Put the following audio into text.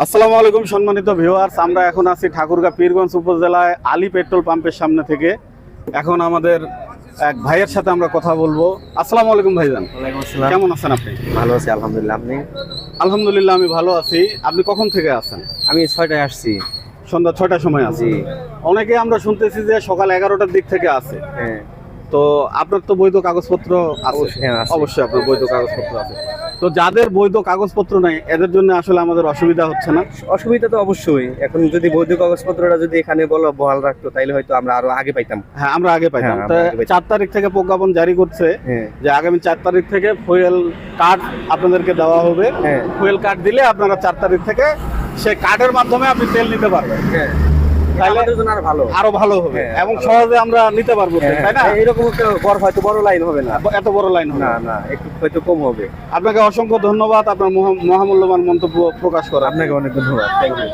আসসালামু আলাইকুম সম্মানিত ভিউয়ার্স, আমরা এখন আছি ঠাকুরগাঁ পীরগঞ্জ উপজেলায় আলী পেট্রোল পাম্পের সামনে থেকে। এখন আমাদের এক ভাইয়ের সাথে আমরা কথা বলবো। আসসালামু আলাইকুম ভাইজান, ওয়ালাইকুম আসসালাম। কেমন আছেন আপনি? ভালো আছি আলহামদুলিল্লাহ। আপনি? আলহামদুলিল্লাহ আমি ভালো আছি। আপনি কখন থেকে আছেন? আমি 6টায় আসছি। সন্ধ্যা 6টার সময় আছি। জি। অনেকে আমরা শুনতেছি যে সকাল 11টার দিক থেকে আছে। হ্যাঁ। তো আপনার তো বৈধ কাগজপত্র আছে? অবশ্যই, হ্যাঁ, আছে। অবশ্যই আপনার বৈধ কাগজপত্র আছে। তো যাদের বৈধ কাগজপত্র নাই এদের জন্য আসলে আমাদের অসুবিধা হচ্ছে না? অসুবিধা তো অবশ্যই। এখন যদি বৈধ কাগজপত্রটা যদি এখানে বহাল রাখতো তাইলে হয়তো আমরা আরো আগে পাইতাম। হ্যাঁ, আমরা আগে পাইতাম। হ্যাঁ, তো আমরা আগে পাইতাম। 4 তারিখ থেকে প্রজ্ঞাপন জারি করছে হ্যাঁ। যে আগামী 4 তারিখ থেকে ফুয়েল কার্ড আপনাদেরকে দেওয়া হবে। হ্যাঁ। ফুয়েল কার্ড দিলে আপনারা 4 তারিখ থেকে সেই কার্ডের মাধ্যমে আপনি তেল নিতে পারবেন। হ্যাঁ। তাইলে আমাদের জন্য আরো ভালো। আরো ভালো হবে হ্যাঁ, এবং ভালো। সহজে আমরা নিতে পারবো তেল, তাই না? এরকম একটা হয়তো বড় লাইন হবে না। এত বড় লাইন হবে না না, একটু হয়তো কম হবে। আপনাকে অসংখ্য ধন্যবাদ আপনার মহামূল্যবান মন্তব্য প্রকাশ করা। আপনাকে অনেক ধন্যবাদ। Thank you.